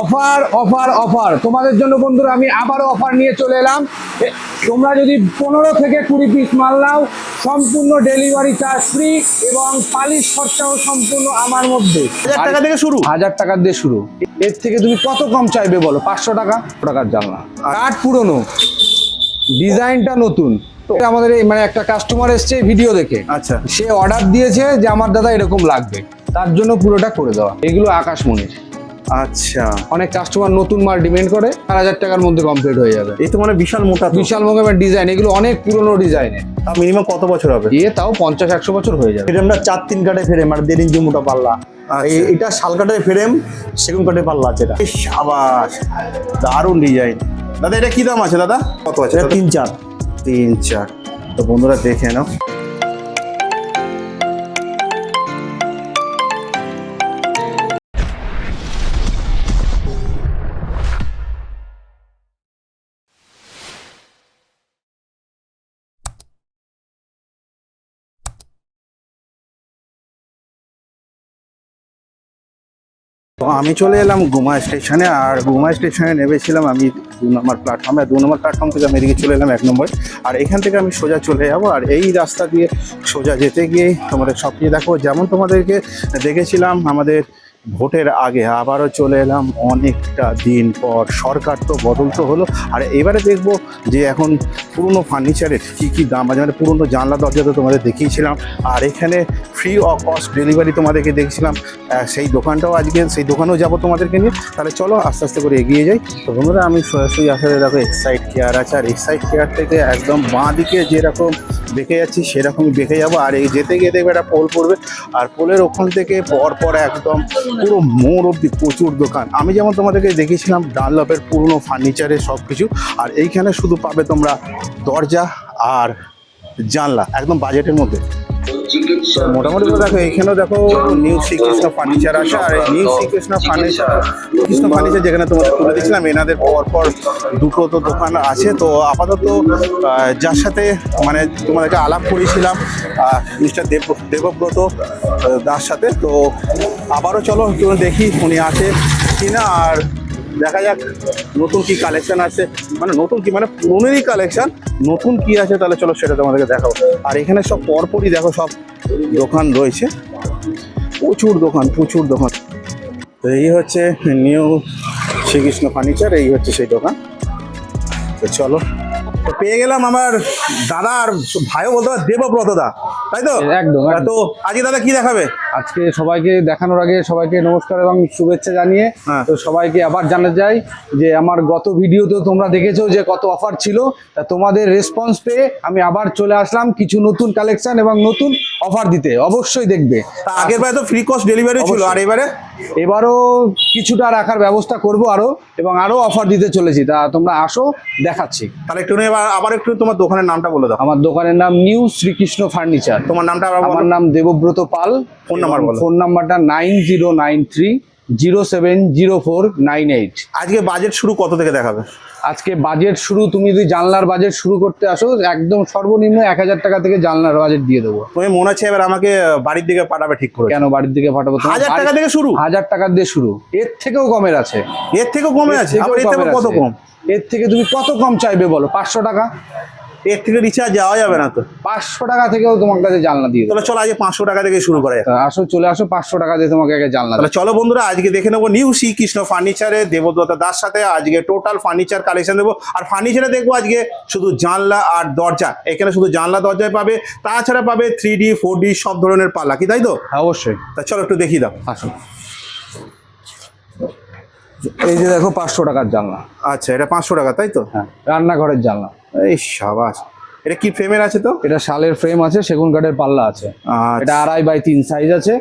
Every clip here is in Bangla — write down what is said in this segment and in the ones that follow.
অফার অফার অফার তোমাদের জন্য বন্ধুরা, আমি আবারও অফার নিয়ে চলে এলাম। তোমরা যদি 15 থেকে 20 পিস মাল নাও, সম্পূর্ণ ডেলিভারি চার্জ ফ্রি এবং পালিশ খরচাও সম্পূর্ণ আমার মধ্যে। 1000 টাকা থেকে শুরু, 1000 টাকা দিয়ে শুরু। এর থেকে তুমি কত কম চাইবে বলো? 500 টাকার জানলা, কাঠ পুরনো, ডিজাইনটা নতুন। তো আমাদের মানে একটা কাস্টমার এসছে ভিডিও দেখে, আচ্ছা, সে অর্ডার দিয়েছে যে আমার দাদা এরকম লাগবে, তার জন্য পুরোটা করে দেওয়া। এগুলো আকাশমণির। আচ্ছা, অনেক কাস্টমার নতুন মাল ডিমান্ড করে, 4000 টাকার মধ্যে কমপ্লিট হয়ে যাবে। এই তো মানে বিশাল মোটা, বিশাল মোকামের ডিজাইন, এগুলো অনেক পুরনো ডিজাইনে। মিনিমাম কত বছর হবে? তাও 50-100 বছর হয়ে যাবে। ফ্রেমটা 4-3 কাঠের ফ্রেম আর 1.5 ইঞ্চি মোটা পাল্লা। এটা শাল কাঠের ফ্রেম, সেগুন কাঠের পাল্লা আছে। এটা সাবাস, দারুণ ডিজাইন। দাদা এটা কি দাম আছে দাদা? কত আছে? 3-4। তো বন্ধুরা দেখে নাও। তো আমি চলে এলাম গুমা স্টেশনে, আর গুমা স্টেশনে নেমেছিলাম আমি 2 নম্বর প্ল্যাটফর্মে। 2 নম্বর প্ল্যাটফর্ম থেকে আমি এদিকে চলে এলাম 1 নম্বর, আর এখান থেকে আমি সোজা চলে যাবো। আর এই রাস্তা দিয়ে সোজা যেতে গিয়ে তোমাদের সব কিছু দেখো। যেমন তোমাদেরকে দেখেছিলাম আমাদের ভোটের আগে, আবারও চলে এলাম অনেকটা দিন পর। সরকার তো বদল তো হলো, আর এবারে দেখবো যে এখন পুরনো ফার্নিচারের কী দাম আছে। মানে পুরনো জানলা দরজা তো তোমাদের দেখিয়েছিলাম, আর এখানে ফ্রি অফ কস্ট ডেলিভারি তোমাদেরকে দেখছিলাম। সেই দোকানটাও আজকে, সেই দোকানেও যাবো তোমাদেরকে নিয়ে। তাহলে চলো আস্তে আস্তে করে এগিয়ে যাই। তো বন্ধুরা আমি সরাসরি আসলে দেখো এক্সাইড কেয়ার আছে, আর এক্সাইড কেয়ার থেকে একদম বাঁ দিকে যেরকম বেঁকে যাচ্ছি সেরকমই বেঁকে যাবো। আর এই যেতে গিয়ে দেখবে একটা পোল পড়বে, আর পোলের ওখান থেকে পর একদম পুরো মোড় অব্দি প্রচুর দোকান। আমি যেমন তোমাদেরকে দেখিয়েছিলাম ডানলপের পুরনো ফার্নিচারের সব কিছু, আর এইখানে শুধু পাবে তোমরা দরজা আর জানলা একদম বাজেটের মধ্যে। মোটামুটি করে দেখো, এইখানেও দেখো নিউ শ্রীকৃষ্ণ ফার্নিচার আছে। আর এই নিউ শ্রীকৃষ্ণ ফার্নিচার যেখানে তোমাদের তুলে দিচ্ছিলাম, এনাদের পর দুটো তো দোকান আছে। তো আপাতত যার সাথে মানে তোমাদেরকে আলাপ করেছিলাম মিস্টার দেবব্রত দার সাথে, তো আবারও চলো দেখি উনি আছে কিনা, আর দেখা যাক নতুন কি কালেকশন আছে। মানে নতুন কি, মানে পুরোনোরই কালেকশন, নতুন কি আছে তাহলে চলো সেটা তোমাদেরকে দেখাবো। আর এখানে সব পরপরই দেখো সব দোকান রয়েছে, প্রচুর দোকান। তো এই হচ্ছে নিউ শ্রীকৃষ্ণ ফার্নিচার, এই হচ্ছে সেই দোকান। তো চলো, তো পেয়ে গেলাম আমার দাদা, আর ভাইও বলতে পারে দেবব্রত দা, তাই তো? একদম। তো আজকে দাদা কি দেখাবে? আজকে সবাইকে দেখানোর আগে সবাইকে নমস্কার এবং শুভেচ্ছা জানিয়ে, তো সবাইকে আবার জানাতে চাই যে আমার গত ভিডিওতে তোমরা দেখেছো যে কত অফার ছিল। তা তোমাদের রেসপন্স পেয়ে আমি আবার চলে আসলাম কিছু নতুন কালেকশন এবং নতুন অফার দিতে। অবশ্যই দেখবে। তা আগের বার তো ফ্রি কস্ট ডেলিভারি ছিল, আর এবারও কিছুটা রাখার ব্যবস্থা করব আরো, এবং আরো অফার দিতে চলেছি। তা তোমরা আসো, দেখাচ্ছি। তাহলে একটু আবার একটু তোমার দোকানের নামটা বলে দাও। আমার দোকানের নাম নিউ শ্রীকৃষ্ণ ফার্নিচার। তোমার নামটা? আমার নাম দেবব্রত পাল। ফোন নাম্বার বলো। ফোন নাম্বারটা 9093070498। আজকে বাজেট শুরু কত থেকে দেখাবে? আজকে বাজেট শুরু, তুমি যদি জানলার বাজেট শুরু করতে আসো, একদম সর্বনিম্ন 1000 টাকা থেকে জানলার বাজেট দিয়ে দেবো। তুমি মনে হচ্ছে এবার আমাকে বাড়ির দিকে পাঠাবে, ঠিক করে? কেন বাড়ির দিকে পাঠাবো? 1000 টাকা থেকে শুরু? 1000 টাকা দিয়ে শুরু। এর থেকেও কমের আছে। এর থেকেও কমে আছে? কত কম? এর থেকে তুমি কত কম চাইবে বলো? 500 টাকা। এর থেকে রিচার্জ যাওয়া যাবে না তো? 500 টাকা থেকেও তোমার কাছে জানলা দিয়ে দেবো। চলো আজকে 500 টাকা থেকে শুরু করা যায়। আসো, চলে আসো, 500 টাকা দিয়ে তোমাকে আগে জানলা। তাহলে চলো বন্ধুরা আজকে দেখে নেবো নিউ শ্রীকৃষ্ণ ফার্নিচারে দেবব্রত দার সাথে আজকে টোটাল ফার্নিচার কালেকশন দেবো। আর ফার্নিচারে দেখবো আজকে শুধু জানলা আর দরজা। এখানে শুধু জানলা দরজায় পাবে, তাছাড়া পাবে 3D 4D সব ধরনের পাল্লা, কি তাই তো? অবশ্যই। তা চলো একটু দেখিয়ে দাও। আসো, এই যে দেখো 500 টাকার জানলা। আচ্ছা, এটা 500 টাকা, তাই তো? হ্যাঁ, রান্নাঘরের জানলা। এই সাবাস। এটা কি ফ্রেমের আছে? তো এটা শালের ফ্রেম আছে, সেগুন কাঠের পাল্লা আছে। এটা 2.5x3 সাইজ আছে,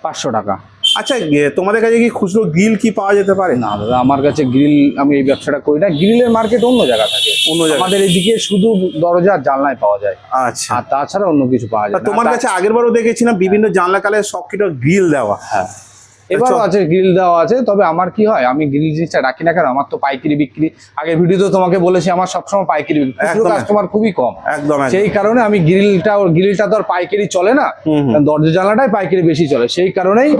500 টাকা। আচ্ছা, তোমাদের কাছে কি খুচরো গ্রিল কি পাওয়া যেতে পারে? না দাদা, আমার কাছে গ্রিল, আমি এই ব্যবসাটা করি না। গ্রিলের মার্কেট অন্য জায়গা থাকে, অন্য জায়গা। আমাদের এইদিকে শুধু দরজা জানলায় পাওয়া যায়। আচ্ছা, আর তাছাড়া অন্য কিছু পাওয়া যায় না। তোমার কাছে আগের বারও দেখেছিলাম বিভিন্ন জানলা কালে সব কিছু গ্রিল দেওয়া। হ্যাঁ, এবারও আছে, গ্রিল দেওয়া আছে। তবে আমার কি হয়, আমি গ্রিল জিনিসটা রাখি না, কারণ আমার তো পাইকারি বিক্রি। আগের ভিডিওতে তোমাকে বলেছি আমার সবসময় পাইকারি বিক্রি, কাস্টমার খুবই কম। একদম। সেই কারণে আমি গ্রিলটা তো আর পাইকারি চলে না, দরজা জানলাটাই পাইকারি বেশি চলে। সেই কারণেই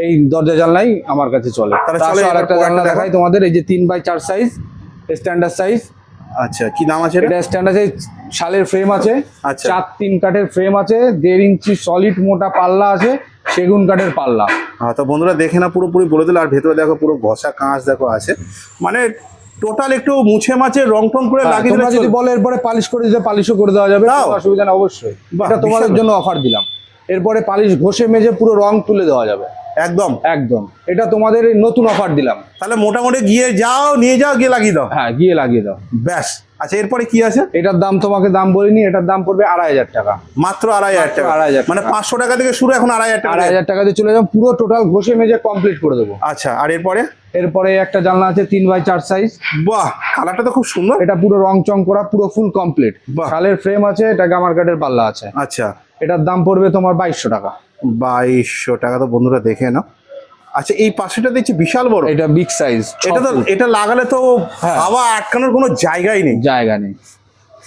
এই দরজা জানলাই আমার কাছে চলে। তাহলে তার চলো সাথে এবার আরেকটা পরেরটা জানলা দেখো। দেখাই তোমাদের, এই যে 3x4 সাইজ স্ট্যান্ডার্ড সাইজ। আচ্ছা, কি দাম আছে এটা? এটা স্ট্যান্ডার্ড সাইজ, শালের ফ্রেম আছে, আচ্ছা। 4-3 কাঠের ফ্রেম আছে, 1.5 ইঞ্চি সলিড মোটা পাল্লা আছে, সেগুন কাঠের পাল্লা। হ্যাঁ, তো বন্ধুরা দেখে না, পুরোপুরি বলে দিল। আর ভেতরে দেখো পুরো ঘষা কাঁচ দেখো আছে, মানে টোটাল একটু মুছে মাছে রং টং করে লাগিয়ে তোমরা দিলে যদি বলো এরপরে পালিশ করে দিতে, পালিশও করে দেওয়া যাবে, দাও। কোনো অসুবিধা নেই অবশ্যই। বাহ, এটা তোমাদের বিশাল। জন্য অফার দিলাম। এরপরে পালিশ ঘষে মেজে পুরো রং তুলে দেওয়া যাবে একদম। একদম। এটা তোমাদের এই নতুন অফার দিলাম। তাহলে মোটামুটি গিয়ে যাও, নিয়ে যাও, গিয়ে লাগিয়ে দাও। হ্যাঁ, গিয়ে লাগিয়ে দাও ব্যাস। আচ্ছা, এরপরে কি আছে? এটার দাম তোমাকে দাম বলিনি, এটার দাম পড়বে 2,500 টাকা। মাত্র 2,500 টাকা। 2,500 মানে টাকা। 500 টাকা থেকে শুরু, এখন 2,500 টাকা। 2,500 টাকা দিয়ে চলে যাবো, পুরো টোটাল ঘষে মেজে কমপ্লিট করে দেবো। আচ্ছা, আর এরপরে? এরপরে একটা জানলা আছে 3x4 সাইজ। বাহ, কালারটা তো খুব সুন্দর। এটা পুরো রং চং করা, পুরো ফুল কমপ্লিট। বাহ। শালের ফ্রেম আছে, এটা গামার কাঠের পাল্লা আছে। আচ্ছা, এটার দাম পড়বে তোমার 2,200 টাকা। 2,200 টাকা। তো বন্ধুরা দেখে নাও। আচ্ছা, এই পাশেটা দেখছি বিশাল বড়। এটা বিগ সাইজ। এটা লাগালে তো হ্যাঁ। হাওয়া আটকানোর কোনো জায়গাই নেই। জায়গা নেই।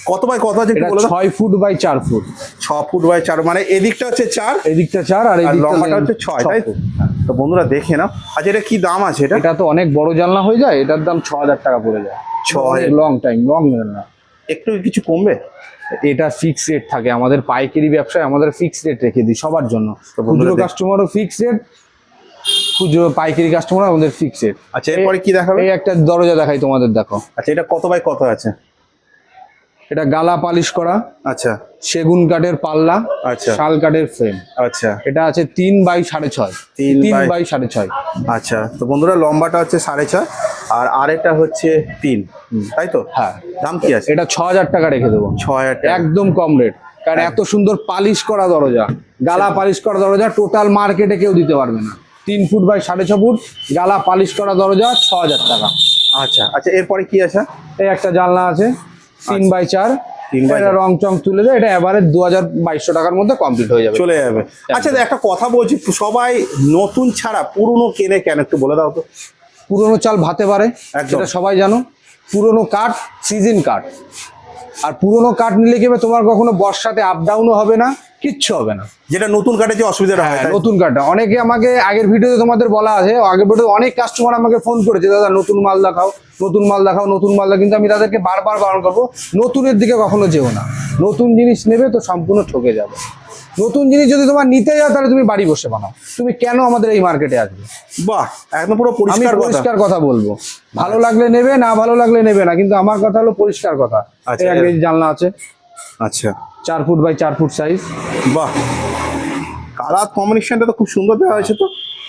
কত বাই কত আছে একটু এটা বলে দাও। 6 foot by 4 foot. 6 foot by 4, মানে এদিকটা হচ্ছে 4, এদিকটা 4 আর আর এদিকটা লম্বাটা হচ্ছে 6, তাই তো? তো বন্ধুরা দেখে নাও। আচ্ছা, এটা কি দাম আছে এটা? এটা তো অনেক বড় জানলা হয়ে যায়, এটার দাম 6,000 টাকা পড়ে যায়। 6,000 লং টাইম, লং জানলা। একটু কিছু কমবে? এটা ফিক্স রেট থাকে আমাদের পাইকারি ব্যবসায়, আমাদের ফিক্স রেট রেখে দিই সবার জন্য। তো বন্ধুরা খুচরো কাস্টমারও ফিক্স রেট, খুচরো পাইকারি কাস্টমার আমাদের ফিক্স রেট। আচ্ছা, এরপরে কি দেখাবে? এই একটা দরজা দেখাই তোমাদের, দেখো। আচ্ছা, এটা কত বাই কত আছে? এটা গালা পালিশ করা, আচ্ছা সেগুন কাঠের পাল্লা, আচ্ছা শাল কাঠের ফ্রেম। আচ্ছা এটা আছে 3x6.5। 3x6.5। আচ্ছা, তো বন্ধুরা লম্বাটা হচ্ছে 6.5 আর আরেকটা হচ্ছে 3, তাই তো? হ্যাঁ। দাম কি আছে? এটা 6,000 টাকা রেখে দেবো। 6,000 টাকা। একদম কম রেট, কারণ এত সুন্দর পালিশ করা দরজা, গালা পালিশ করা দরজা টোটাল মার্কেটে কেউ দিতে পারবে না। 3 ফুট বাই 6.5 ফুট গালা পালিশ করা দরজা, 6,000 টাকা। আচ্ছা আচ্ছা, এরপরে কি আছে? এই একটা জানলা আছে 3x4। 3x4 এটা রং চং তুলে দেয়, এটা এবারে 2,200 টাকার মধ্যে কমপ্লিট হয়ে যাবে। চলে যাবে। আচ্ছা, একটা কথা বলছি, সবাই নতুন ছাড়া পুরনো কেনে কেন, একটু বলে দাও তো। পুরোনো চাল ভাতে পারে, একদম। সেটা সবাই জানো। পুরোনো কাঠ, সিজন কাঠ। আর পুরোনো কাঠ নিলে কি হবে, তোমার কখনো বর্ষাতে আপ ডাউনও হবে না, কিচ্ছু হবে না। যেটা নতুন কাঠে যে অসুবিধাটা হয়, তাই? নতুন কাঠটা অনেকে আমাকে আগের ভিডিওতে তোমাদের বলা আছে, আগের ভিডিওতে অনেক কাস্টমার আমাকে ফোন করেছে, দাদা নতুন মাল দেখাও, নতুন মাল দেখাও, নতুন মাল দেখাও। কিন্তু আমি তাদেরকে বারবার বারণ করবো, নতুনের দিকে কখনো যেও না। নতুন জিনিস নেবে তো সম্পূর্ণ ঠকে যাবে। নতুন জিনিস যদি তোমার নিতে যাও, তাহলে তুমি বাড়ি বসে বানাও। তুমি কেন আমাদের এই মার্কেটে আসবে? বাহ, একদম পুরো আমি পরিষ্কার কথা। পরিষ্কার কথা বলবো, ভালো লাগলে নেবে, না ভালো লাগলে নেবে না, কিন্তু আমার কথা হলো পরিষ্কার কথা। আচ্ছা। এই একটা জানলা আছে আচ্ছা, 4 ফুট বাই 4 ফুট সাইজ। বাহ, কালার কম্বিনেশনটা তো খুব সুন্দর দেওয়া হয়েছে। তো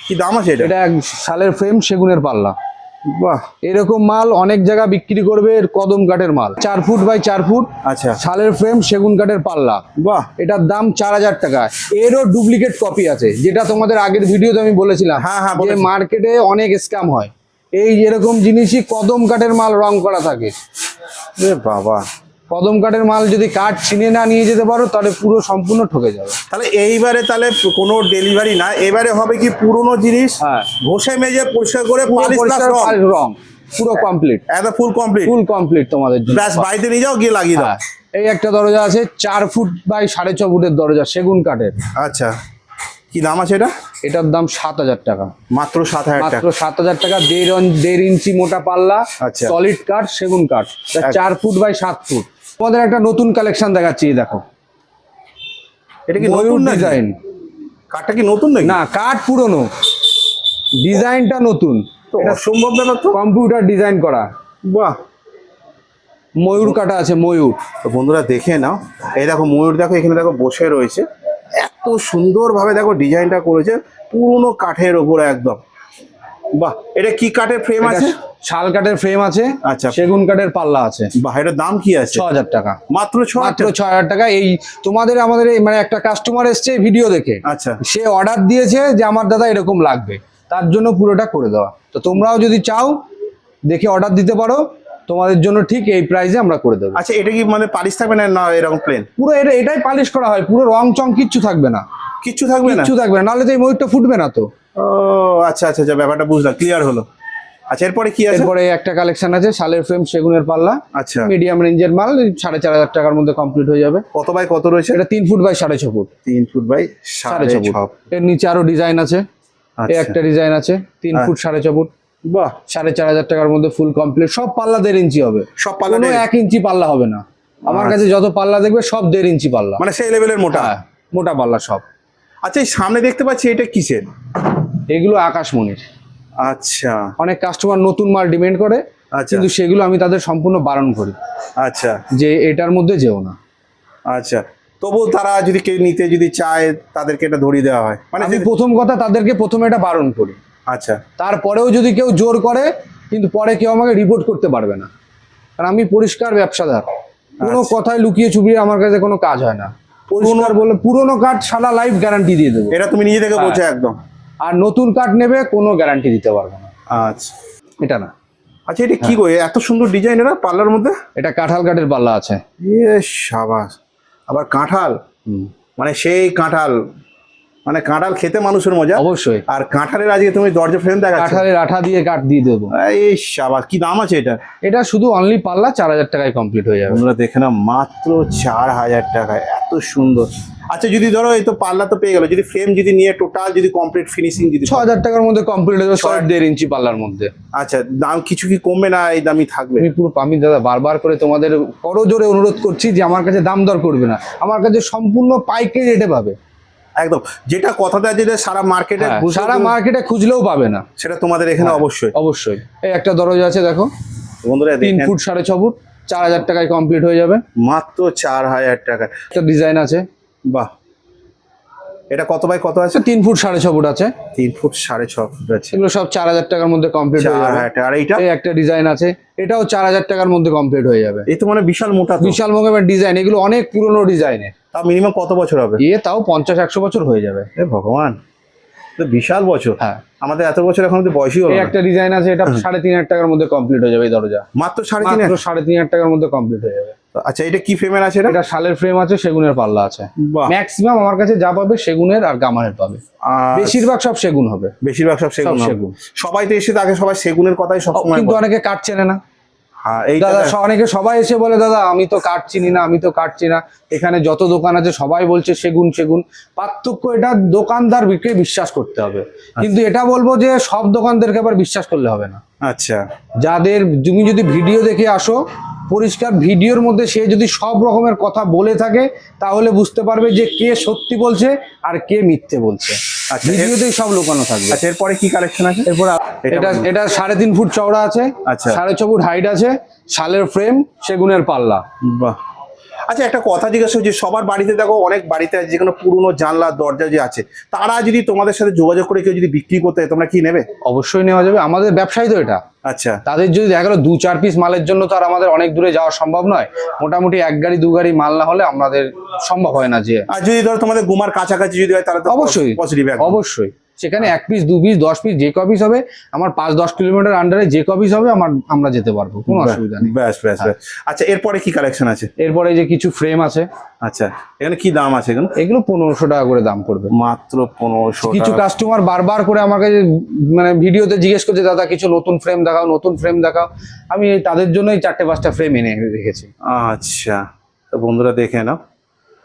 কি দাম আছে এটা? এটা শালের ফ্রেম, সেগুনের পাল্লা। বাহ, এরকম মাল অনেক জায়গা বিক্রি করবে, এর কদম কাঠের মাল। 4 ফুট বাই 4 ফুট আচ্ছা, শালের ফ্রেম, সেগুন কাঠের পাল্লা। বাহ, এটার দাম 4,000 টাকা। এরও ডুপ্লিকেট কপি আছে, যেটা তোমাদের আগের ভিডিওতে আমি বলেছিলাম। হ্যাঁ, হ্যাঁ, যে বলেছি। মার্কেটে অনেক স্ক্যাম হয়, এই এরকম জিনিসই কদম কাঠের মাল রং করা থাকে। এ বাবা, কদম কাঠের মাল যদি কাঠ চিনে না নিয়ে যেতে পারো, তাহলে পুরো সম্পূর্ণ ঠকে যাবে। তাহলে এইবারে তাহলে কোনো ডেলিভারি না, এবারে হবে কি পুরনো জিনিস হ্যাঁ, ঘষে মেজে পরিষ্কার করে পুরো পালিশ প্লাস পরিষ্কার রং, পালিশ রং পুরো কমপ্লিট, একদম ফুল কমপ্লিট। ফুল কমপ্লিট তোমাদের জন্য। ব্যাস, বাড়িতে নিয়ে যাও, গিয়ে লাগিয়ে দাও। হ্যাঁ, এই একটা দরজা আছে 4 ফুট বাই 6.5 ফুটের দরজা, সেগুন কাঠের। আচ্ছা, কি দাম আছে এটা? এটার দাম 7,000 টাকা। মাত্র 7,000 মাত্র টাকা। 7,000 টাকা। 1.5 ইঞ্চি মোটা পাল্লা, আচ্ছা। সলিড কাঠ, সেগুন কাঠ। 4 ফুট বাই 7 ফুট। তোমাদের একটা নতুন কালেকশন দেখাচ্ছি, এই দেখো। এটা কি ময়ূর নতুন ডিজাইন? কাঠটা কি নতুন নাকি? না, কাঠ পুরনো, ডিজাইনটা নতুন। তো অসম্ভব ব্যাপার তো। কম্পিউটার ডিজাইন করা। বাহ, ময়ূর কাটা আছে, ময়ূর। তো বন্ধুরা দেখে নাও, এই দেখো ময়ূর, দেখো এখানে দেখো বসে রয়েছে, এত সুন্দরভাবে দেখো ডিজাইনটা করেছে পুরনো কাঠের ওপরে একদম। বাহ, এটা কি কাঠের ফ্রেম এটা আছে? শাল কাঠের ফ্রেম আছে, আচ্ছা। সেগুন কাঠের পাল্লা আছে। বাহ, এটার দাম কি আছে? 6,000 টাকা। মাত্র 6,000 মাত্র 6,000 টাকা। এই তোমাদের আমাদের মানে একটা কাস্টমার এসছে ভিডিও দেখে, আচ্ছা, সে অর্ডার দিয়েছে যে আমার দাদা এরকম লাগবে, তার জন্য পুরোটা করে দেওয়া। তো তোমরাও যদি চাও দেখে অর্ডার দিতে পারো, তোমাদের জন্য ঠিক এই প্রাইসে আমরা করে দেবো। আচ্ছা, এটা কি মানে পালিশ থাকবে না, না এরকম প্লেন? পুরো এটাই পালিশ করা হয়, পুরো রং চং কিচ্ছু থাকবে না, কিচ্ছু থাকবে না? কিচ্ছু থাকবে না, নাহলে তো এই ময়ূরটা ফুটবে না তো। ও আচ্ছা আচ্ছা আচ্ছা, ব্যাপারটা বুঝলাম, ক্লিয়ার হলো। আচ্ছা, এরপরে কি আছে? এরপরে একটা কালেকশন আছে শালের ফ্রেম, সেগুনের পাল্লা। আচ্ছা, মিডিয়াম রেঞ্জের মাল, 4,500 টাকার মধ্যে কমপ্লিট হয়ে যাবে। কত বাই কত রয়েছে? এটা 3 foot by 6.5 foot. 3 foot by 6.5 foot. 6.5। এর নিচে আরো ডিজাইন আছে। এই একটা ডিজাইন আছে 3 ফুট 4.5 ফুট, বাহ, 4,500 টাকার মধ্যে ফুল কমপ্লিট। সব পাল্লা 1.5 ইঞ্চি হবে, সব পাল্লা কোনো 1 ইঞ্চি পাল্লা হবে না। আমার কাছে যত পাল্লা দেখবে সব 1.5 ইঞ্চি পাল্লা, মানে সেই লেভেলের মোটা। হ্যাঁ, মোটা পাল্লা সব। আচ্ছা, এই সামনে দেখতে পাচ্ছি এটা কিসের? এগুলো আকাশমণির। আচ্ছা অনেক কাস্টমার নতুন মাল ডিমান্ড করে, আচ্ছা কিন্তু সেগুলো আমি তাদের সম্পূর্ণ বারণ করি আচ্ছা যে এটার মধ্যে যেও না। আচ্ছা, তবু তারা যদি কেউ নিতে যদি চায় তাদেরকে এটা ধরিয়ে দেওয়া হয়, মানে আমি প্রথম কথা তাদেরকে প্রথমে এটা বারণ করি, আচ্ছা তারপরেও যদি কেউ জোর করে, কিন্তু পরে কেউ আমাকে রিপোর্ট করতে পারবে না, কারণ আমি পরিষ্কার ব্যবসাদার। কোনো আচ্ছা। কথায় লুকিয়ে চুপিয়ে আমার কাছে কোনো কাজ হয় না। পরিষ্কার বলে পুরোনো কাঠ সারা লাইফ গ্যারান্টি দিয়ে দেবো, এটা তুমি নিজে থেকে হ্যাঁ। বলছো একদম। আর নতুন কাঠ নেবে কোনো গ্যারান্টি দিতে পারবে না, আচ্ছা এটা না। আচ্ছা, এটা কি গো, এত সুন্দর ডিজাইন এরা পার্লার মধ্যে? এটা কাঁঠাল কাঠের পাল্লা আছে। এ সাবাস, আবার কাঁঠাল, মানে সেই কাঁঠাল, মানে কাঁঠাল খেতে মানুষের মজা। অবশ্যই। আর কাঁঠালের আজকে তুমি দরজা ফ্রেম দেখাচ্ছ, কাঁঠালের আঠা দিয়ে কাঠ দিয়ে দেবো। এই সাবাস, কি দাম আছে এটা? এটা শুধু অনলি পাল্লা 4,000 টাকায় কমপ্লিট হয়ে যাবে। তোমরা দেখে না, মাত্র 4,000 টাকায় এত সুন্দর। আচ্ছা, যদি ধরো এই তো পাল্লা তো পেয়ে গেল, যদি ফ্রেম যদি নিয়ে টোটাল যদি কমপ্লিট ফিনিশিং যদি 6,000 টাকার মধ্যে কমপ্লিট হয়ে যাবে, 1.5 ইঞ্চি পাল্লার মধ্যে। আচ্ছা, দাম কিছু কি কমবে না, এই দামই থাকবে? আমি দাদা বারবার করে তোমাদের করজোরে অনুরোধ করছি যে আমার কাছে দাম দর করবে না, আমার কাছে সম্পূর্ণ পাইকারি রেটে পাবে। একদম, যেটা কথাটা যেটা সারা মার্কেটে সারা মার্কেটে খুঁজলেও পাবে না, সেটা তোমাদের এখানে অবশ্যই। অবশ্যই। এই একটা দরজা আছে দেখো, বন্ধুরা 3 ফুট 6.5 ফুট, 4,000 টাকায় কমপ্লিট হয়ে যাবে। মাত্র 4,000 টাকা। একটা ডিজাইন আছে, বাহ, এটা কত বাই কত আছে? 3 ফুট 6.5 ফুট আছে, 3 ফুট 6.5 ফুট আছে। এগুলো সব 4,000 টাকার মধ্যে কমপ্লিট হয়ে যাবে। 4,000 টাকা। আর এইটা? এই একটা ডিজাইন আছে, এটাও 4,000 টাকার মধ্যে কমপ্লিট হয়ে যাবে। এই তো মানে বিশাল মোটা তো। বিশাল মোকামের ডিজাইন, এগুলো অনেক পুরনো ডিজাইনের। তাও মিনিমাম কত বছর হবে? তাও 50-100 বছর হয়ে যাবে। এ ভগবান, তো বিশাল বছর। হ্যাঁ, আমাদের এত বছর এখন তো বয়সই হলো এই না। একটা ডিজাইন আছে, এটা 3,500 টাকার মধ্যে কমপ্লিট হয়ে যাবে। এই দরজা মাত্র 3,500? মাত্র 3,500 টাকার মধ্যে কমপ্লিট হয়ে যাবে। আচ্ছা, এটা কি ফ্রেমের আছে? এটা শালের ফ্রেম আছে, সেগুনের পাল্লা আছে। বাহ। ম্যাক্সিমাম আমার কাছে যা পাবে সেগুনের আর গামারের পাবে, বেশিরভাগ সব সেগুন হবে। বেশিরভাগ সব সেগুন হবে। সেগুন। সবাই তো এসে থাকে, সবাই সেগুনের কথাই সবসময় কিন্তু বলে। অনেকে কাঠ চেনে না হ্যাঁ, এই দাদা, অনেকে সবাই এসে বলে দাদা আমি তো কাঠ চিনি না, আমি তো কাঠ চিনি না। এখানে যত দোকান আছে সবাই বলছে সেগুন সেগুন। পার্থক্য এটা দোকানদার বিক্রি বিশ্বাস করতে হবে, কিন্তু এটা বলবো যে সব দোকানদারকে আবার বিশ্বাস করলে হবে না। আচ্ছা, যাদের তুমি যদি ভিডিও দেখে আসো, পরিষ্কার ভিডিওর মধ্যে সে যদি সব রকমের কথা বলে থাকে, তাহলে বুঝতে পারবে যে কে সত্যি বলছে আর কে মিথ্যে বলছে। আচ্ছা, ভিডিওতেই সব লুকানো থাকবে। আচ্ছা, এরপরে কি কালেকশন আছে? এরপর এটা 3.5 ফুট চওড়া আছে, আচ্ছা। 6.5 ফুট হাইট আছে, শালের ফ্রেম, সেগুনের পাল্লা। বাহ। আচ্ছা, একটা কথা জিজ্ঞাসা হচ্ছে, সবার বাড়িতে দেখো, অনেক বাড়িতে যে কোনো পুরনো জানলা দরজা যে আছে, তারা যদি তোমাদের সাথে যোগাযোগ করে কেউ যদি বিক্রি করতে হয়, তোমরা কি নেবে? অবশ্যই নেওয়া যাবে, আমাদের ব্যবসায়ী তো এটা। আচ্ছা, তাদের যদি দেখা গেলো 2-4 পিস মালের জন্য তো আর আমাদের অনেক দূরে যাওয়া সম্ভব নয়। মোটামুটি 1 গাড়ি 2 গাড়ি মাল না হলে আমাদের সম্ভব হয় না যে। আর যদি ধরো তোমাদের গুমার কাছাকাছি যদি হয়, তাহলে তো অবশ্যই পজিটিভ। অবশ্যই, সেখানে 1 পিস 2 পিস 10 পিস যে ক পিস হবে, আমার 5-10 কিলোমিটার আন্ডারে যে ক পিস হবে আমরা যেতে পারবো, কোনো অসুবিধা নেই। ব্যাস ব্যাস ব্যাস। আচ্ছা, এরপরে কি কালেকশন আছে? এরপরে এই যে কিছু ফ্রেম আছে। আচ্ছা, এখানে কি দাম আছে? এগুলো 1,500 টাকা করে দাম পড়বে। মাত্র 1,500 কিছু টাকা। কাস্টমার বারবার করে আমাকে মানে ভিডিওতে জিজ্ঞেস করছে দাদা কিছু নতুন ফ্রেম দেখাও, নতুন ফ্রেম দেখাও। আমি তাদের জন্যই 4-5টা ফ্রেম এনে রেখেছি। আচ্ছা, তো বন্ধুরা দেখে নাও,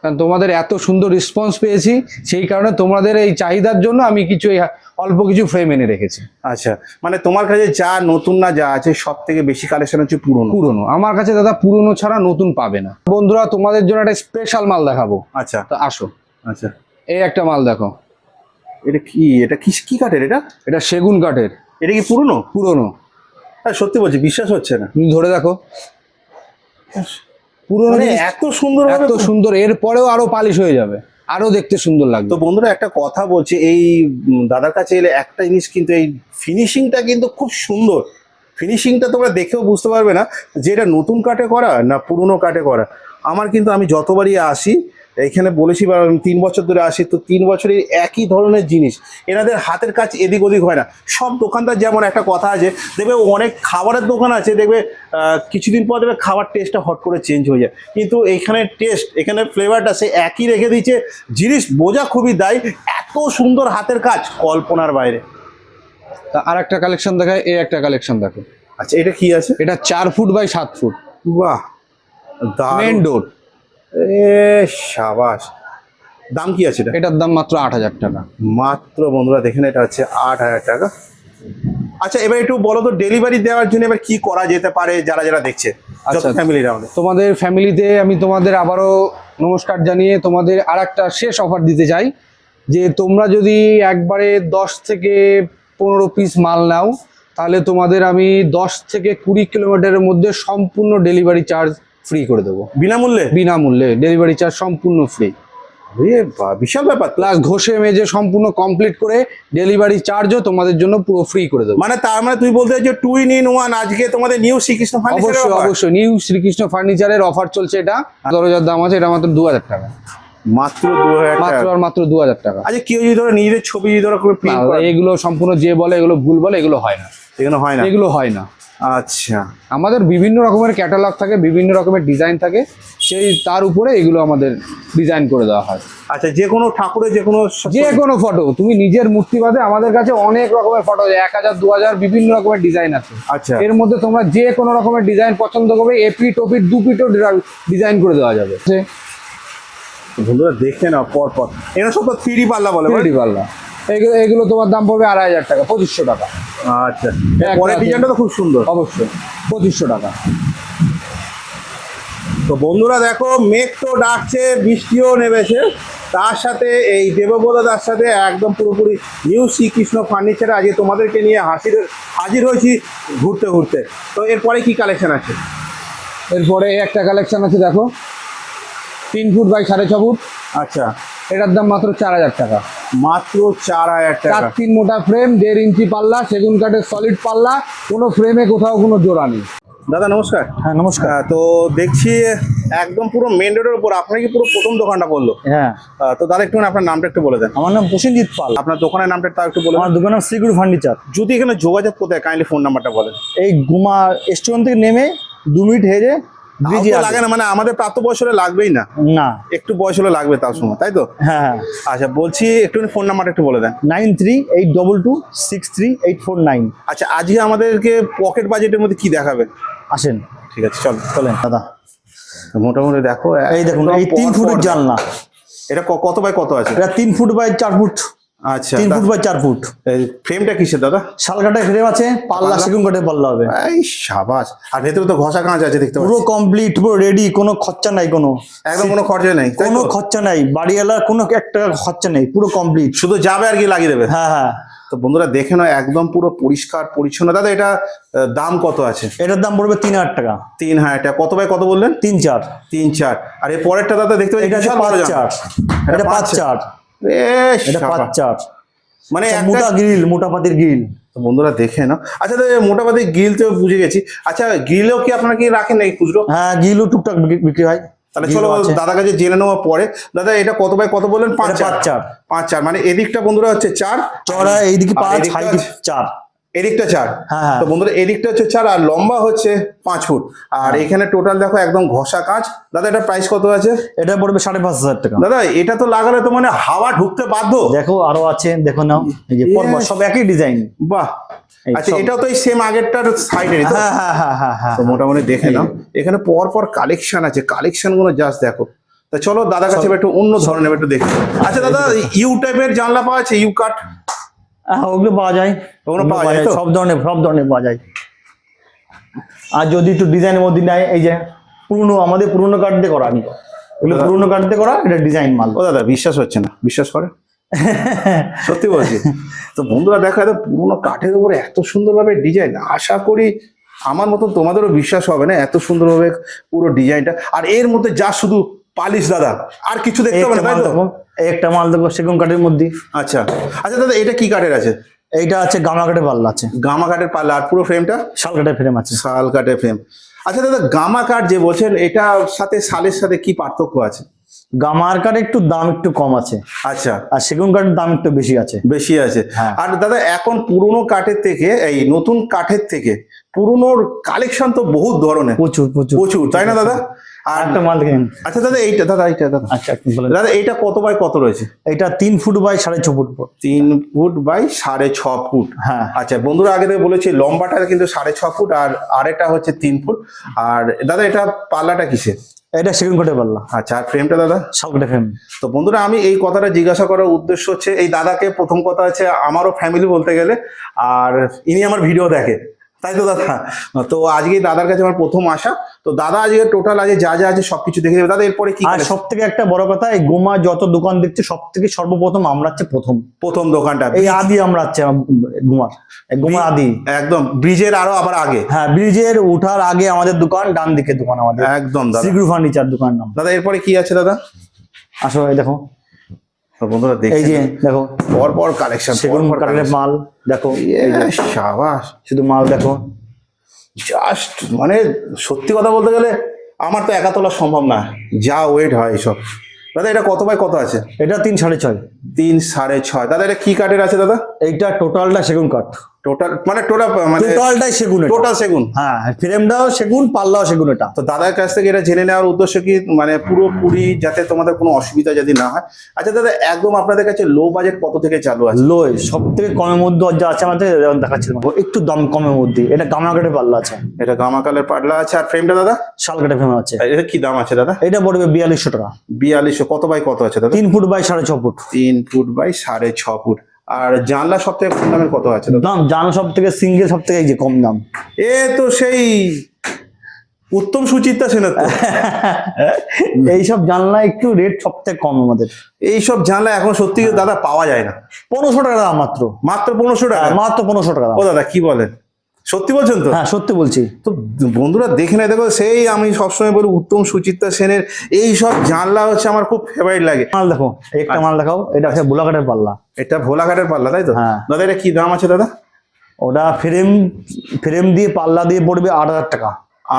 কারণ তোমাদের এত সুন্দর রেসপন্স পেয়েছি, সেই কারণে তোমাদের এই চাহিদার জন্য আমি কিছু অল্প কিছু ফ্রেম এনে রেখেছি। আচ্ছা, মানে তোমার কাছে যা নতুন না যা আছে, সব থেকে বেশি কালেকশন হচ্ছে পুরনো। পুরনো আমার কাছে দাদা পুরনো ছাড়া নতুন পাবে না। বন্ধুরা তোমাদের জন্য একটা স্পেশাল মাল দেখাবো, আচ্ছা, তো আসো। আচ্ছা, এই একটা মাল দেখো, এটা কি? এটা কি কি কাঠের এটা? এটা সেগুন কাঠের। এটা কি পুরনো? পুরনো, সত্যি বলছি, বিশ্বাস হচ্ছে না। তুমি ধরে দেখো, পুরনো মানে জিনিস এত সুন্দর, এত সুন্দর, এর পরেও আরো পালিশ হয়ে যাবে, আরো দেখতে সুন্দর লাগবে। তো বন্ধুরা একটা কথা বলছি, এই দাদার কাছে এলে একটা জিনিস, কিন্তু এই ফিনিশিংটা কিন্তু খুব সুন্দর। ফিনিশিংটা তোমরা দেখেও বুঝতে পারবে না যে এটা নতুন কাঠে করা না পুরনো কাঠে করা। আমার কিন্তু আমি যতবারই আসি এখানে বলেছি, বা 3 বছর ধরে আসি, তো 3 বছরই একই ধরনের জিনিস। এনাদের হাতের কাজ এদিক ওদিক হয় না। সব দোকানদার যেমন একটা কথা আছে, দেখবে অনেক খাবারের দোকান আছে, দেখবে কিছুদিন পর দেখবে খাবার টেস্টটা হট করে চেঞ্জ হয়ে যায়, কিন্তু এইখানে টেস্ট, এখানে ফ্লেভারটা সে একই রেখে দিচ্ছে। জিনিস বোঝা খুবই দায়ী, এত সুন্দর হাতের কাজ, কল্পনার বাইরে। তা আর একটা কালেকশন দেখায়, এই একটা কালেকশন দেখো। আচ্ছা, এটা কি আছে? এটা 4 ফুট বাই 7 ফুট বাহ, মেন দারুণ। ডোর। এ সাবাস, দাম কি আছে এটা? এটার দাম মাত্র 8,000 টাকা। মাত্র বন্ধুরা দেখেন, এটা হচ্ছে 8,000 টাকা। আচ্ছা, এবার একটু বলো তো ডেলিভারি দেওয়ার জন্য এবার কি করা যেতে পারে যারা যারা দেখছে, আচ্ছা, ফ্যামিলিরা আমাদের? তোমাদের ফ্যামিলিতে আমি তোমাদের আবারও নমস্কার জানিয়ে তোমাদের আরেকটা শেষ অফার দিতে চাই, যে তোমরা যদি একবারে 10 থেকে 15 পিস মাল নাও, তাহলে তোমাদের আমি 10 থেকে 20 কিলোমিটারের মধ্যে সম্পূর্ণ ডেলিভারি চার্জ ফ্রি করে দেবো। বিনামূল্যে? বিনামূল্যে ডেলিভারি চার্জ সম্পূর্ণ ফ্রি। বিশাল ব্যাপার। প্লাস ঘষে মেজে সম্পূর্ণ কমপ্লিট করে ডেলিভারি চার্জও তোমাদের জন্য পুরো ফ্রি করে দেবো। মানে তার মানে তুই বলতে চাইছো 2 in 1 আজকে তোমাদের নিউ শ্রীকৃষ্ণ ফার্নিচারের অবশ্যই offer? অবশ্যই নিউ শ্রীকৃষ্ণ ফার্নিচারের অফার চলছে। এটা দরজার দাম আছে, এটা মাত্র 2,000 টাকা। মাত্র 2,000 মাত্র টাকা? আর মাত্র 2,000 টাকা। আচ্ছা, কেউ যদি ধরো নিজের ছবি যদি ধরো করে প্রিন্ট করে, এগুলো সম্পূর্ণ যে বলে এগুলো ভুল বলে, এগুলো হয় না, এগুলো হয় না? এগুলো হয় না। আচ্ছা, আমাদের বিভিন্ন রকমের ক্যাটালগ থাকে, বিভিন্ন রকমের ডিজাইন থাকে, সেই তার উপরে এগুলো আমাদের ডিজাইন করে দেওয়া হয়। আচ্ছা, যে কোনো ঠাকুরের যে কোনো ফটো, তুমি নিজের মূর্তি বাদে আমাদের কাছে অনেক রকমের ফটো, 1,000 2,000 বিভিন্ন রকমের ডিজাইন আছে। আচ্ছা, এর মধ্যে তোমরা যে কোনো রকমের ডিজাইন পছন্দ করবে, এপি টপি 2 পিটও ডিজাইন করে দেওয়া যাবে। বন্ধুরা দেখে নাও পর পর, এরা সব তো 3D পাল্লা বলে। 3D পাল্লা, এগুলো তোমার দাম পড়বে 2,500 টাকা, 2,500 টাকা। আচ্ছা, পরের ডিজাইনটা তো খুব সুন্দর। অবশ্যই 2,500 টাকা। তো বন্ধুরা দেখো, মেঘ তো ডাকছে, বৃষ্টিও নেমেছে, তার সাথে এই দেবব্রত তার সাথে একদম পুরোপুরি নিউ শ্রীকৃষ্ণ ফার্নিচারে আজকে তোমাদেরকে নিয়ে হাজির হয়েছি ঘুরতে ঘুরতে। তো এরপরে কি কালেকশন আছে? এরপরে একটা কালেকশন আছে, দেখো 3 ফুট বাই 6.5 ফুট। আচ্ছা, এটার দাম মাত্র 4,000 টাকা। মাত্র 4,000 টাকা। 4-3 মোটা ফ্রেম, 1.5 ইঞ্চি পাল্লা, সেগুন কাঠের সলিড পাল্লা, কোনো ফ্রেমে কোথাও কোনো জোড়া নেই। দাদা নমস্কার। হ্যাঁ নমস্কার। তো দেখছি একদম পুরো মেন রোডের উপর আপনার কি পুরো প্রথম দোকানটা বললো? হ্যাঁ। তো দাদা একটু আপনার নামটা একটু বলে দেন। আমার নাম প্রসেনজিৎ পাল। আপনার দোকানের নামটা তাও একটু বলে আমার দেন। দোকানের নাম শ্রীগুরু ফার্নিচার। যদি এখানে যোগাযোগ করতে হয় কাইন্ডলি ফোন নাম্বারটা বলেন। এই গুমা স্টেশন থেকে নেমে 2 মিনিট হেঁটে ব্রিজে তাও তো লাগে না, মানে আমাদের প্রাপ্ত বয়স হলে লাগবেই না, না একটু বয়স হলে লাগবে তার সময়, তাই তো? হ্যাঁ। আচ্ছা, বলছি একটু ফোন নাম্বারটা একটু বলে দেন। 9382263849। আচ্ছা, আজকে আমাদেরকে পকেট বাজেটের মধ্যে কি দেখাবে? আসেন। ঠিক আছে, চল চলেন দাদা। মোটামুটি দেখো, এই দেখুন, এই 3 ফুটের জানলা। এটা কত বাই কত আছে? এটা 3 ফুট বাই 4 ফুট। আচ্ছা, 3 ফুট বাই 4 ফুট। ফ্রেমটা কিসের দাদা? শালকাটা ফ্রেম আছে, পাল্লা সেগুন কাঠের পাল্লা হবে। এই সাবাস। আর ভেতরে তো ঘষা কাঁচ আছে দেখতে পুরো পাচ্ছি। কমপ্লিট, পুরো রেডি, কোনো খরচা নাই, কোনো একদম কোনো খরচা নেই, তাই কোনো তো? খরচা নাই, বাড়িওয়ালার কোনো 1 টাকা খরচা নেই, পুরো কমপ্লিট। শুধু যাবে আর কি লাগিয়ে দেবে। হ্যাঁ হ্যাঁ। তো বন্ধুরা দেখে নাও, একদম পুরো পরিষ্কার পরিচ্ছন্ন। দাদা এটা দাম কত আছে? এটার দাম পড়বে 3,000 টাকা। 3,000 টাকা। কত বাই কত বললেন? 3-4। 3-4। আর এর পরেরটা দাদা দেখতে পাচ্ছি এটা হচ্ছে 5-4। এটা 5-4। এটা 5-4। মানে একটা মোটা গ্রিল, মোটা পাতির গ্রিল। তো বন্ধুরা দেখে নাও। আচ্ছা দাদা, মোটামুটি গ্রিল তো বুঝে গেছি। আচ্ছা, গ্রিলেও কি আপনারা কি রাখেন নাকি খুচরো? হ্যাঁ, গ্রিলও টুকটাক বিক্রি হয়। তাহলে চলো দাদার কাছে জেনে নেওয়া পরে। দাদা এটা কত বাই কত বললেন? 5-4। 5-4 মানে এদিকটা বন্ধুরা হচ্ছে 4, চড়া এইদিকে 5, হাইট 4। এদিকটা 4। হ্যাঁ। তো বন্ধুরা এদিকটা হচ্ছে 4 আর লম্বা হচ্ছে 5 ফুট। আর এখানে টোটাল দেখো একদম ঘষা কাঁচ। দাদা এটা প্রাইস কত আছে? এটা পড়বে 5,500 টাকা। দাদা এটা তো লাগালে তো মানে হাওয়া ঢুকতে বাধ্য। দেখো আরো আছে, দেখো নাও, এই যে পরপর সব একই ডিজাইন। বাহ। আচ্ছা, এটাও তো এই সেম আগেরটার সাইডেরই তো? হ্যাঁ হ্যাঁ হ্যাঁ হ্যাঁ হ্যাঁ। তো মোটামুটি দেখে নাও, এখানে পর পর কালেকশন আছে, কালেকশন গুলো জাস্ট দেখো। তা চলো দাদার কাছে একটু অন্য ধরনের একটু দেখি। আচ্ছা দাদা, ইউ টাইপের জানলা পাওয়া আছে? ইউ কাট? হ্যাঁ, ওগুলো পাওয়া যায়। ওগুলো পাওয়া যায় তো? সব ধরনের পাওয়া যায়। আর যদি একটু ডিজাইনের মধ্যে নেয়, এই যে আমাদের পুরনো কাঠ দিয়ে করা, এগুলো পুরনো কাঠ দিয়ে করা, এটা ডিজাইন মাল। ও দাদা বিশ্বাস হচ্ছে না, বিশ্বাস করে সত্যি বলছি। তো বন্ধুরা দেখো, এত পুরোনো কাঠের উপরে এত সুন্দরভাবে ডিজাইন, আশা করি আমার মতন তোমাদেরও বিশ্বাস হবে না, এত সুন্দরভাবে পুরো ডিজাইনটা। আর এর মধ্যে যা শুধু পালিশ দাদা, আর কিছু দেখতে হবে না, তাই তো? একটা মাল দেখো সেগুন কাঠের মধ্যে। আচ্ছা আচ্ছা দাদা, এটা কি কাঠের আছে? এইটা আছে গামা কাঠের পাল্লা আছে। গামা কাঠের পাল্লা। আর পুরো ফ্রেমটা? শাল কাঠের ফ্রেম আছে। শাল কাঠের ফ্রেম। আচ্ছা দাদা, গামা কাঠ যে বলছেন, এটার সাথে শালের সাথে কি পার্থক্য আছে? গামার কাঠ একটু দাম একটু কম আছে। আচ্ছা। আর সেগুন কাঠের দাম একটু বেশি আছে। বেশি আছে। হ্যাঁ। আর দাদা এখন পুরনো কাঠের থেকে এই নতুন কাঠের থেকে পুরনোর কালেকশন তো বহুত ধরনের, প্রচুর প্রচুর প্রচুর, তাই না দাদা? আর একটা মাল দেখেন। আচ্ছা দাদা এইটা দাদা আচ্ছা একটু বলেন। দাদা এইটা কত বাই কত রয়েছে? এটা 3 foot by 6.5 foot. 3 foot by 6.5 foot. হ্যাঁ আচ্ছা বন্ধুরা আগে থেকে বলেছি লম্বাটা কিন্তু 6.5 ফুট আর আরেকটা হচ্ছে 3 ফুট। আর দাদা এটা পাল্লাটা কিসের? এটা সেগুন কাঠের পাল্লা, আচ্ছা আর ফ্রেমটা দাদা? শালকাঠের ফ্রেম। তো বন্ধুরা আমি এই কথাটা জিজ্ঞাসা করার উদ্দেশ্য হচ্ছে এই দাদাকে প্রথম কথা হচ্ছে আমারও ফ্যামিলি বলতে গেলে, আর ইনি আমার ভিডিও দেখে, তাই তো দাদা? তো আজকে দাদার কাছে আমার প্রথম আসা। তো দাদা আজকে টোটাল আজকে যা যা আছে সবকিছু দেখে দেবে দাদা। এরপরে কি আর সব থেকে একটা বড় কথা, এই গোমা যত দোকান দেখছে সব থেকে সর্বপ্রথম আমরা হচ্ছে প্রথম দোকানটা এই আদি আমরা হচ্ছে গোমার, এই গোমার আদি একদম ব্রিজের আরো আবার আগে। হ্যাঁ, ব্রিজের উঠার আগে আমাদের দোকান, ডান দিকে দোকান আমাদের, একদম দাদা। শ্রীগুরু ফার্নিচার দোকান নাম। দাদা এরপরে কি আছে দাদা? আসো এই দেখো, তো বন্ধুরা এই যে দেখছেন দেখো পর পর কালেকশন, সেগুন কাঠের মাল দেখো, এই যে শাবাশ, শুধু মাল দেখো। জাস্ট মানে সত্যি কথা বলতে গেলে আমার তো একা তোলা সম্ভব না, যা ওয়েট হয় এসব। দাদা এটা কত বাই কত আছে? এটা 3 6.5। 3 6.5। দাদা এটা কি কাঠের আছে দাদা? এইটা টোটালটা সেগুন কাঠ, টোটাল মানে মানে টোটালটাই সেগুন, টোটাল সেগুন। হ্যাঁ, ফ্রেমটাও সেগুন, পাল্লাও সেগুন। এটা তো দাদার কাছ থেকে এটা জেনে নেওয়ার উদ্দেশ্য কি মানে পুরোপুরি যাতে তোমাদের কোনো অসুবিধা যদি না হয়। আচ্ছা দাদা একদম আপনাদের কাছে লো বাজেট কত থেকে চালু আছে? লো সব থেকে কমের মধ্যে যা আছে আমাদের দেখাচ্ছিলাম, একটু দাম কমের মধ্যে। এটা গামা কাঠের পাল্লা আছে, এটা গামা কালার পাল্লা আছে। আর ফ্রেমটা দাদা? শাল কাঠের ফ্রেম আছে। এটা কি দাম আছে দাদা? এটা পড়বে 4200 টাকা। 4200। কত বাই কত আছে দাদা? 3 foot by 6.5 foot. 3 foot by 6.5 foot. আর জানলা সব থেকে কম দামের কত আছে দাদা? দাম জানো সব থেকে সিঙ্গেল সব থেকে এই যে কম দাম, এ তো সেই উত্তম সুচিত্রা সেনের তো। এইসব জানলা একটু রেট সব থেকে কম আমাদের। এইসব জানলা এখন সত্যি দাদা পাওয়া যায় না। 1500 টাকা দাম মাত্র। মাত্র 1500 টাকা? মাত্র 1500 টাকা দাম। ও দাদা কি বলেন, সত্যি বলছেন তো? হ্যাঁ সত্যি বলছি। তো বন্ধুরা দেখে নেয়, দেখো সেই আমি সবসময় বলি উত্তম সুচিত্রা সেনের এই সব জানলা হচ্ছে আমার খুব ফেভারিট লাগে। মাল দেখো, একটা মাল দেখাও। এটা হচ্ছে ভোলা কাঠের পাল্লা। এটা ভোলা কাঠের পাল্লা তাই তো? হ্যাঁ। দাদা এটা কি দাম আছে দাদা? ওটা ফ্রেম দিয়ে পাল্লা দিয়ে পড়বে 8000 টাকা।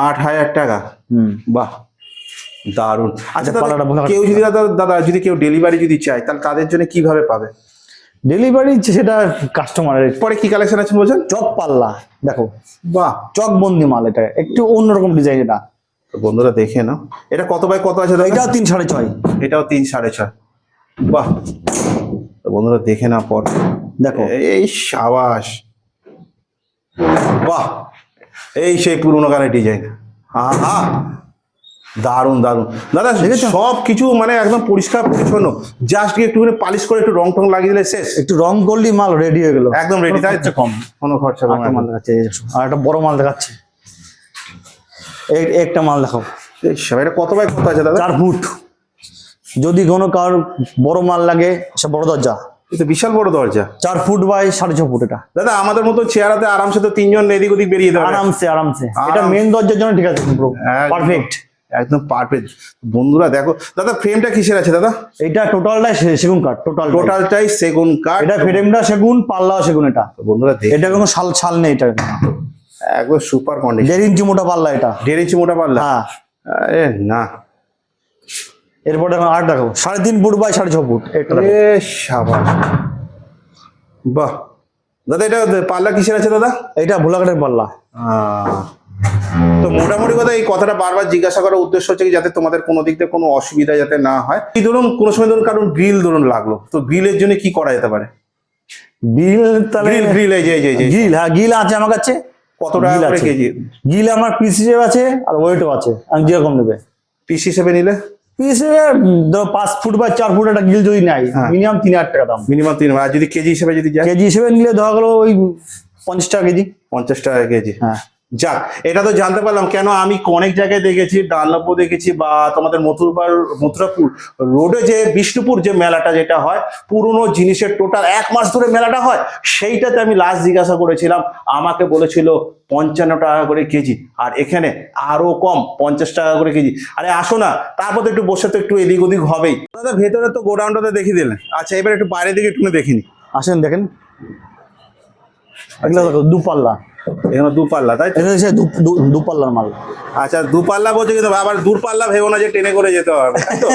8000 টাকা? বাহ দারুন। আচ্ছা দাদা, পাল্লাটা ভোলা কেউ যদি দাদা যদি কেউ ডেলিভারি যদি চায় তাহলে তাদের জন্য কিভাবে পাবে? ডেলিভারি সেটা কাস্টমারের। পরে কি কালেকশন আছে বলছেন? চক পাল্লা দেখো, বাহ চক বন্দি মাল। এটা একটু অন্যরকম ডিজাইন। এটা তো বন্ধুরা দেখে নাও, এটা কত বাই কত আছে দাদা? এটাও 3 6.5। এটাও 3 6.5। বাহ তো বন্ধুরা দেখে নাও পর দেখো এই সাবাস, বাহ এই সেই পুরোনো কালের ডিজাইন। হা দারুন দারুন দাদা। সব কিছু মানে একদম পরিষ্কার পরিচ্ছন্ন, জাস্ট একটুখানি পালিশ করে একটু রং টং লাগিয়ে দিলে শেষ। একটু রং করলি মাল রেডি হয়ে গেল, একদম রেডি, তাই তো? কম কোনো খরচা কম। একটা মাল দেখাচ্ছে, আর একটা বড় মাল দেখাচ্ছে। একটা মাল দেখো, এটা কত বাই কত আছে দাদা? 4 ফুট। যদি কোনো কার বড় মাল লাগে সে বড় দরজা, এটা বিশাল বড় দরজা। 4 ফুট বাই 6.5 ফুট। এটা দাদা আমাদের মতো চেয়ারাতে আরামসে তো 3 জন এদিক ওদিক বেরিয়ে যাবে আরামসে আরামসে। এটা মেন দরজার জন্য ঠিক আছে, পারফেক্ট, একদম পারফেক্ট। বন্ধুরা দেখো দাদা ফ্রেমটা কিসের আছে দাদা? এটা টোটালটাই সেগুন কাঠ। টোটালটাই সেগুন কাঠ। এটা ফ্রেমটা সেগুন, পাল্লাও সেগুন। এটা বন্ধুরা দেখো এটা কোনো ছাল নেই। এটা একদম সুপার কন্ডিশন। 1.5 ইঞ্চি মোটা পাল্লা। এটা 1.5 ইঞ্চি মোটা পাল্লা? হ্যাঁ। আরে না, এরপর দেখো আর দেখো 3.5 ফুট বাই 6.5 ফুট। এটা দেখো। এ শাবাশ, বাহ দাদা এটা পাল্লা কিসের আছে দাদা? এটা ভোলা কাঠের পাল্লা। তো মোটামুটি কথা এই কথাটা বারবার জিজ্ঞাসা করার উদ্দেশ্য হচ্ছে কি যাতে তোমাদের কোনো দিক থেকে কোনো অসুবিধা যাতে না হয়। এই ধরুন কোনো সময় ধরুন কারণ গ্রিল ধরুন লাগলো, তো গ্রিলের জন্য কি করা যেতে পারে? গিল তাহলে গ্রিল এই যে গিল, হ্যাঁ গিল আছে আমার কাছে। কত টাকা করে কেজি? গিল আমার পিস হিসেবে আছে আর ওয়েটও আছে, আমি যেরকম নেবে। পিস হিসেবে নিলে? পিস হিসেবে ধরো 5 ফুট বা 4 ফুট একটা গিল যদি নাই, মিনিমাম 3000 টাকা দাম। মিনিমাম 3। আর যদি কেজি হিসেবে যদি যায়? কেজি হিসেবে নিলে ধরা গেলো ওই 50 টাকা কেজি। 50 টাকা কেজি। হ্যাঁ যাক এটা তো জানতে পারলাম। কেন আমি অনেক জায়গায় দেখেছি, ডানলপও দেখেছি বা তোমাদের মথুরাপুর রোডে যে বিষ্ণুপুর যে মেলাটা যেটা হয় পুরনো জিনিসের টোটাল 1 মাস ধরে মেলাটা হয়, সেইটাতে আমি লাস্ট জিজ্ঞাসা করেছিলাম, আমাকে বলেছিল 55 টাকা করে কেজি। আর এখানে আরো কম, 50 টাকা করে কেজি। আরে আসো না, তারপর তো একটু বসে তো একটু এদিক ওদিক হবেই। দাদা ভেতরে তো গোডাউনটাতে দেখিয়ে দিলেন, আচ্ছা এবার একটু বাইরে দিকে একটু দেখিনি। আসেন দেখেন, এগুলো দেখো দুপাল্লা। এখানে দুপাল্লা তাই তো? এটা হচ্ছে দুপাল্লার মাল। আচ্ছা দুপাল্লা বলছে কিন্তু আবার দূরপাল্লা ভেবো না যে ট্রেনে করে যেতে হবে, তাই তো?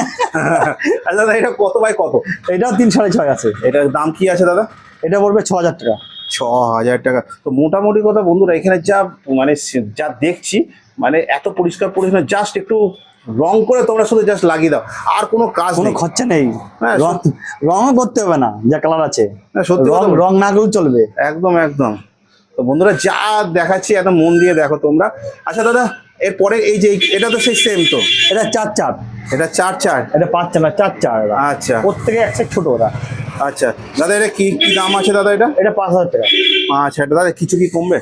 আচ্ছা দাদা এটা কত বাই কত? এটা 3 6.5 আছে। এটার দাম কি আছে দাদা? এটা পড়বে 6000 টাকা। 6000 টাকা। তো মোটামুটি কথা বন্ধুরা এখানে যা মানে যা দেখছি মানে এত পরিষ্কার পরিচ্ছন্ন, জাস্ট একটু রং করে তোমরা শুধু জাস্ট লাগিয়ে দাও, আর কোনো কাজ কোনো নেই। খরচা নেই, হ্যাঁ, রঙও করতে হবে না, যা কালার আছে হ্যাঁ, সত্যি কথা বলছো। রং না করলেও চলবে। একদম একদম। তো বন্ধুরা যা দেখাচ্ছি এত মন দিয়ে দেখো তোমরা। আচ্ছা দাদা, এরপরে এই যে এটা তো সেই সেম তো, এটা 4-4, এটা 4-4। এটা 5-4 না 4-4, আচ্ছা প্রত্যেকে এক সেট ছোট ওরা। আচ্ছা দাদা, এটা কি কি দাম আছে দাদা এটা? এটা 5,000 টাকা। আচ্ছা, এটা দাদা কিছু কি কমবে?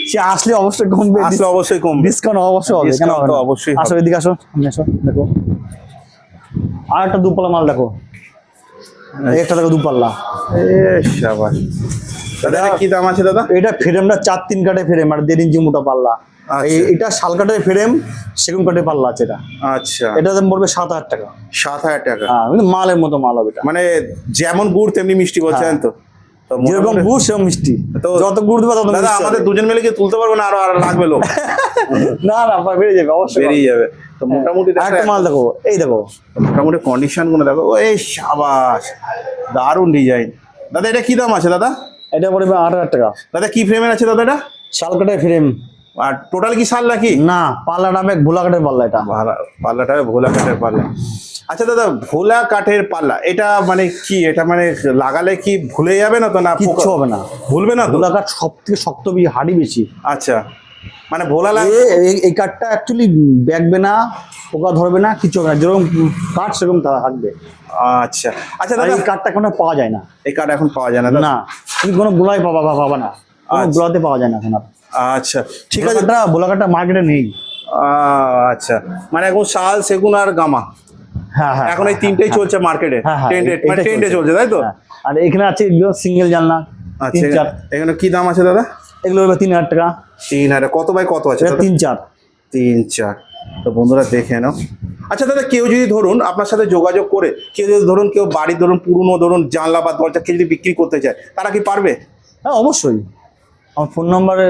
সে আসলে অবশ্যই কমবে, আসলে অবশ্যই কমবে। ডিসকাউন্ট অবশ্যই হবে, কেন Discount হবে তো না? অবশ্যই হবে। আসো এদিকে আসো, সামনে আসো, দেখো আর একটা দুপাল্লা মাল দেখো, একটা দেখো দুপাল্লা। এ শাবাশ। দাদা এটা কি দাম আছে দাদা? এটা ফ্রেমটা 4-3 কাঠের ফ্রেম আর 1.5 ইঞ্চি মোটা পাল্লা। আচ্ছা। এটা শাল কাঠের ফ্রেম, সেগুন কাঠের পাল্লা আছে এটা। আচ্ছা, এটা দাম পড়বে 7,000 টাকা। 7,000 টাকা। হ্যাঁ, কিন্তু মালের মতো মাল হবে এটা, মানে যেমন গুড় তেমনি মিষ্টি বলছেন তো? তো যেরকম মোটামুটি- গুড় সেরকম মিষ্টি, তো যত গুড় দেবে তত দাদা মিষ্টি আমাদের হবে। দুজন মিলে কি তুলতে পারবো না? আরো আর লাগবে লোক? না না বেরিয়ে যাবে অবশ্যই, বেরিয়ে যাবে। তো মোটামুটি দেখো, একটা মাল দেখো, এই দেখো মোটামুটি কন্ডিশন গুলো দেখো। ও এই শাবাশ, দারুণ ডিজাইন। দাদা এটা কি দাম আছে দাদা? এটা পড়বে 8,000 টাকা। দাদা কি ফ্রেমের আছে দাদা এটা? শাল কাঠের ফ্রেম আর টোটাল কি শাল নাকি? না, পাল্লা নামে ভোলা কাঠের পাল্লা এটা। পাল্লাটা ভোলা কাঠের পাল্লা। আচ্ছা দাদা, ভোলা কাঠের পাল্লা এটা মানে কি? এটা মানে লাগালে কি ভুলে যাবে না তো? না কিচ্ছু হবে না, ভুলবে না তো? ভোলা কাঠ সব থেকে শক্ত, হাড়ি বেশি। আচ্ছা, মানে ভোলা এই কাঠটা অ্যাকচুয়ালি ব্যাগবে না, পোকা ধরবে না, কিছু হবে না, যেরকম কাঠ সেরকম তারা থাকবে। আচ্ছা আচ্ছা আর দাদা, এই কাঠটা কোনো পাওয়া যায় না। এই কাঠ এখন পাওয়া যায় না দাদা? না, তুমি কোনো গোলায় পাবা না, কোনো আচ্ছা। গোলাতে পাওয়া যায় না এখন আর। আচ্ছা ঠিক আছে। ভোলা কাঠটা মার্কেটে নেই। আচ্ছা, মানে এখন শাল, সেগুন আর গামা, হ্যাঁ হ্যাঁ, এখন এই তিনটেই চলছে মার্কেটে। হ্যাঁ হ্যাঁ, মানে ট্রেন্ডে চলছে তাই তো? হ্যাঁ। আর এখানে আছে সিঙ্গেল জানলা, আচ্ছা, 3-4, এখানে কি দাম আছে দাদা? এগুলো হবে 3,000 টাকা। 3,000। কত বাই কত আছে? 3-4। 3-4। তো বন্ধুরা দেখে নাও। আচ্ছা দাদা, কেউ যদি ধরুন আপনার সাথে যোগাযোগ করে, কেউ যদি ধরুন কেউ বাড়ির ধরুন পুরনো ধরুন জানলা বা দরজা কেউ যদি বিক্রি করতে চায়, তারা কি পারবে? হ্যাঁ অবশ্যই, আমার ফোন নম্বরে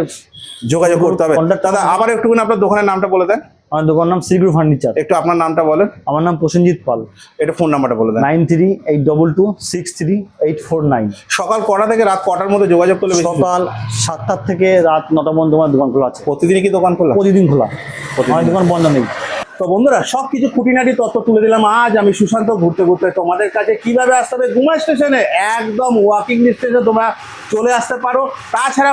যোগাযোগ করতে হবে। Contact দাদা আবার একটুখানি আপনার দোকানের নামটা বলে দেন। আমার দোকান নাম শ্রীগুরু ফার্নিচার। একটু আপনার নামটা বলেন। আমার নাম প্রসেনজিৎ পাল। এটা ফোন নাম্বারটা বলে দেন। 9382263849। সকাল কটা থেকে রাত কটার মধ্যে যোগাযোগ করলে বেশি? সকাল 7টা থেকে রাত 9টা পর্যন্ত আমার দোকান খোলা আছে। প্রতিদিনই কি দোকান খোলা? প্রতিদিন খোলা, আমার দোকান বন্ধ নেই। তো বন্ধুরা সবকিছু খুঁটিনাটি তথ্য তুলে দিলাম আজ আমি সুশান্ত ঘুরতে ঘুরতে তোমাদের কাছে। কিভাবে আসতে হবে গুমা স্টেশনে, একদম ওয়াকিং ডিস্টেন্সে তোমরা চলে আসতে পারো। তাছাড়া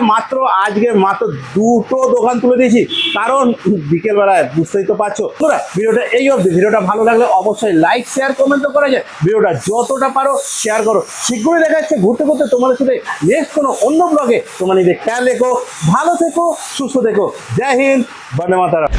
আজকে মাত্র দুটো দোকান তুলে দিয়েছি, কারণ বিকেলবেলায় বুঝতেই তো পারছো। তোরা ভিডিওটা এই অবধি, ভিডিওটা ভালো লাগলে অবশ্যই লাইক শেয়ার কমেন্ট তো করা যায়, ভিডিওটা যতটা পারো শেয়ার করো। শীঘ্রই দেখা যাচ্ছে ঘুরতে ঘুরতে তোমাদের সাথে নেক্সট কোনো অন্য ব্লগে। তোমরা নিজের খেয়াল রেখো, ভালো থেকো, সুস্থ থেকো। জয় হিন্দ, বন্দে মাতরম।